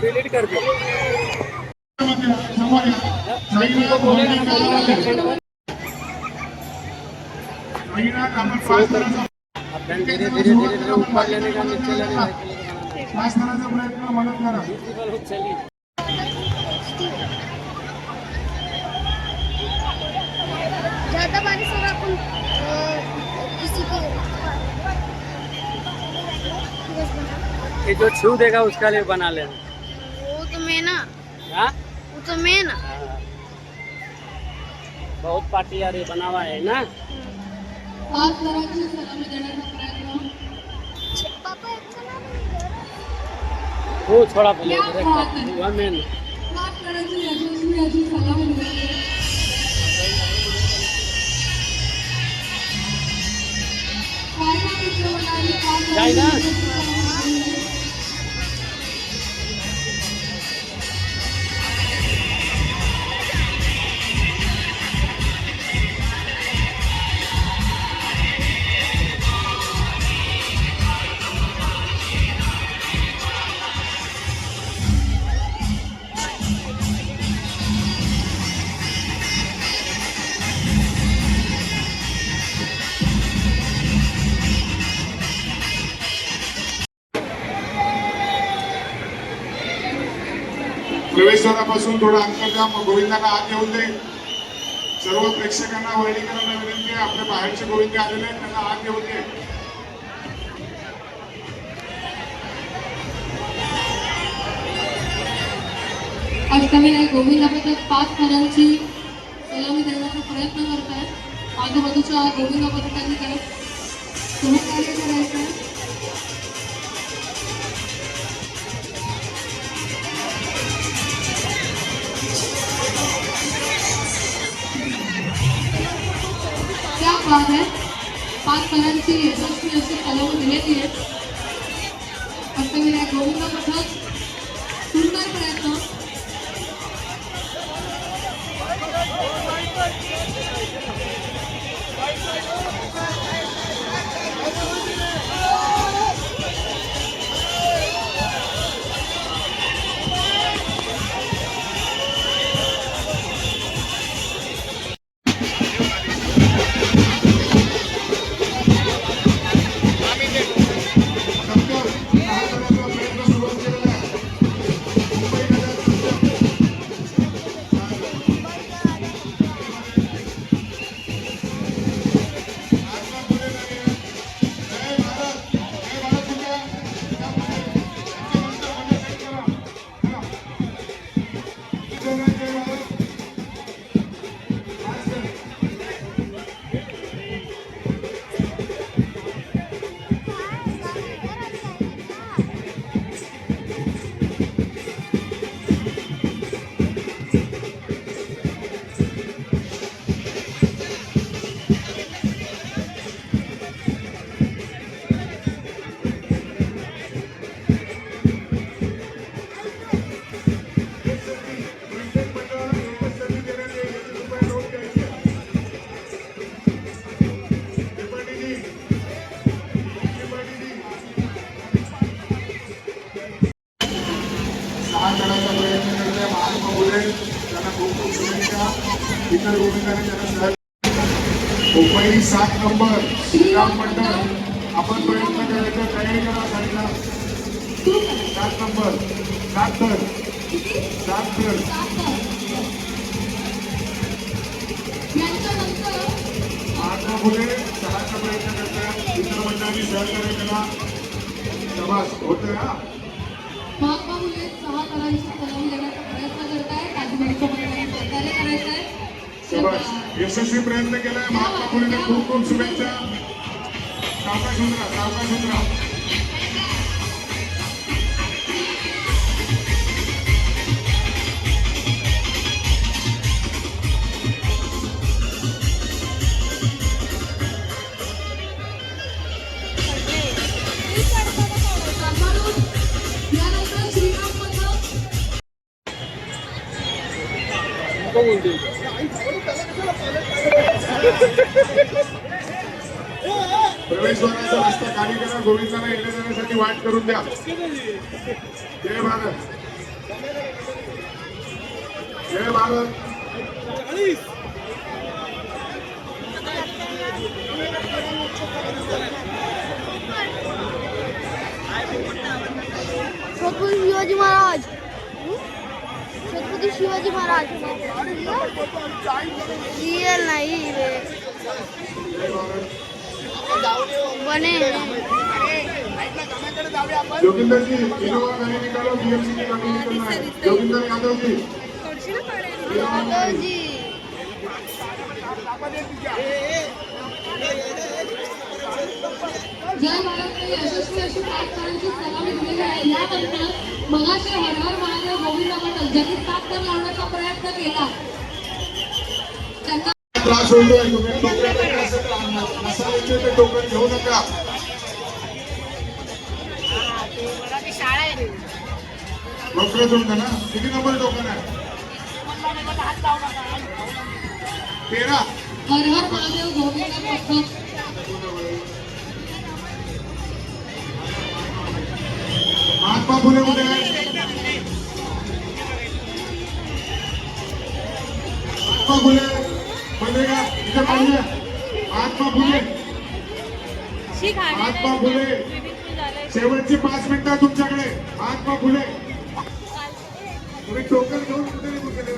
Delete कर दो। धीरे धीरे ऊपर लेने का, नीचे लेने का मदद करा। चलिए ज्यादा बारिश हो रहा किसी के ये जो छू देगा उसका लिए बना लेना। वो तो मैं ना, वो तो मैं ना बहुत पार्टी यार ये बना हुआ है ना। वो थोड़ा मेन जाएगा। प्रवेशद्वारापासून थोडं अंतर द्या, मग गोविंदांना आत येऊन दे। सर्व प्रेक्षकांना वर्णीकरांना विनंती आहे, आपल्या बाहेरचे गोविंदे आलेले आहेत त्यांना आत येऊन दे। अष्टविनायक गोविंदाबद्दल 5 थरांची सलामी देण्याचा प्रयत्न करत आहेत। आजूबाजूच्या गोविंद पथकांनी त्याला सहकार्य करायचं आहे। क्या बात है, 5 थरांची यशस्वी अशी सलामी दिलेली आहे। अष्टविनायक गोविंद पथक सुंदर प्रयत्न। करण्याचा प्रयत्न करते महात्मा फुले त्यांना खूप खूप शुभेच्छा. इतर गोविंदाने त्यांना सहकार्य. मुंबई 7 नंबर श्रीराम मंडळ आपण प्रयत्न करायचा तयारी करा साईडला. 7 नंबर 7 तर याच्यानंतर महात्मा फुले 6चा प्रयत्न करतात. इतर मंडळांनी सहकार्य करा. शाबास होतंय हा. महात्मा फुले 6 करांची सलामी देण्याचा प्रयत्न करतायत. आजूबाजूच्या मंडळांनी सहकार्य करायचं आहे. शाबास यशस्वी प्रयत्न केलाय महात्मा फुलेने खूप खूप शुभेच्छा. सावकाश उतरा. यानंतर श्रीराम मंडळ नको बोलते. प्रवेशद्वाराचा रस्ता खाली करा. गोविंदाला येण्या जाण्यासाठी वाट करून द्या. जय भारत. जय भारत. छत्रपती शिवाजी महाराज. छत्रपती शिवाजी महाराज. रियल नाही रे. जय भारत. बने जोगिंदर जी इनोवा गाड़ी निकालो. बीएमसी की गाड़ी निकलना है. जोगिंदर यादव जी जी. जय भारतने यशस्वी अशी 5 करांची सलामी दिलेली आहे. यानंतर मगाशी हर हर महादेव गोविंद मंडळ ज्यांनी 7 कर लावण्याचा प्रयत्न केला त्यांना त्रास होतोय. तुम्ही टोकन मसाल्याचे ते टोकन घेऊ नका. लवकर जोडता ना. किती नंबर टोकन आहे? 13. हर हर महादेव गोविंद मंडळ महात्मा फुले मध्ये आहे. महात्मा फुले मध्ये का इथे पाहिजे. महात्मा फुले शेवटची 5 मिनिटं तुमच्याकडे. महात्मा फुले तुम्ही टोकन घेऊन कुठे निघून गेले.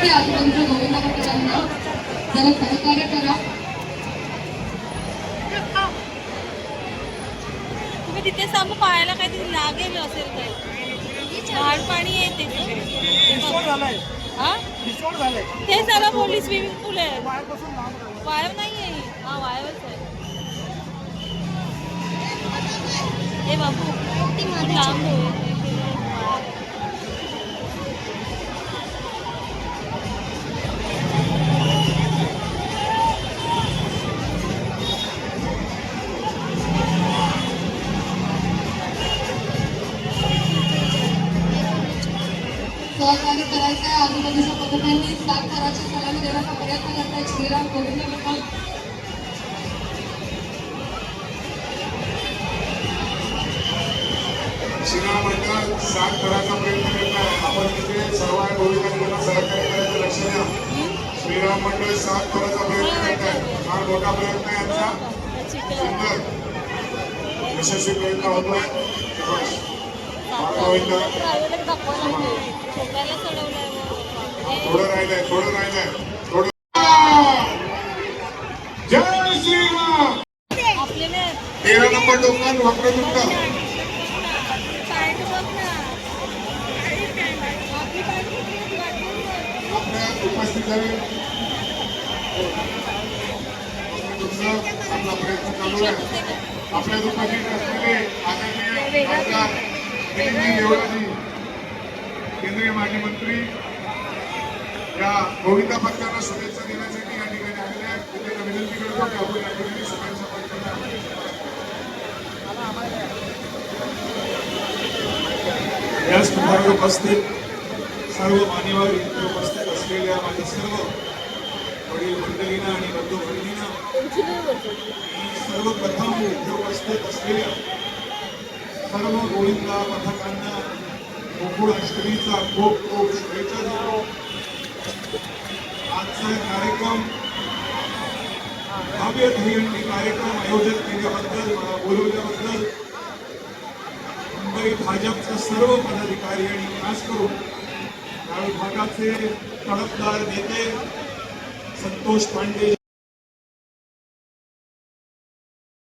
आजूबाजूच्या गोविंद मंडळांना जरा सहकार्य करा. तुम्ही तिथे समोर पाहायला काहीतरी लागेल असेल काही झाड पाणी येते ते सगळं पोलीस स्विमिंग पूल आहे. वायर नाही आहे. हा वायरच आहे. हे बाबू लांब होईल. सहकार्य करायचं आहे. आजूबाजूच्या पद्धतीने 7 कराची सलामी देण्याचा प्रयत्न करतायत श्रीराम गोविंद मंडळ. श्रीराम मंडळ 7 करायचा प्रयत्न करत आहे. आपण तिथे सर्व गोविंदांना सहकार्य करायचं लक्ष द्या. श्रीराम मंडळ 7 करायचा प्रयत्न करत आहे. फार मोठा प्रयत्न आहे यांचा. सुंदर यशस्वी प्रयत्न होतोय. गोविंद थोडं राहिलंय. थोडं. जय श्रीराम. 13 number token Vakratund. आपल्या उपस्थित झाले. आपला प्रयत्न चालू आहे. आपल्या उपस्थित असलेले आदरणीय खासदार दिलीपजी देवळाजी केंद्रीय माजी मंत्री या गोविंदा पथकाला शुभेच्छा देण्यासाठी या ठिकाणी आलेले आहेत. त्यांना विनंती करतो की आपण या ठिकाणी शुभेच्छा पथकाला या स्पर्धेत उपस्थित सर्व मान्यवर इथे उपस्थित असलेल्या माझ्या सर्व वडील मंडळींना आणि बंधू भगिनींना सर्वप्रथम इथे उपस्थित असलेल्या सर्व गोविंदा पथकांना गोकुळ अष्टमीचा खूप खूप शुभेच्छा देतो. आजचा कार्यक्रम भव्य दहीहंडी कार्यक्रम आयोजित केल्याबद्दल मला बोलवल्याबद्दल मुंबई भाजपचे सर्व पदाधिकारी आणि खास करून या विभागाचे तडफदार नेते संतोष पांडे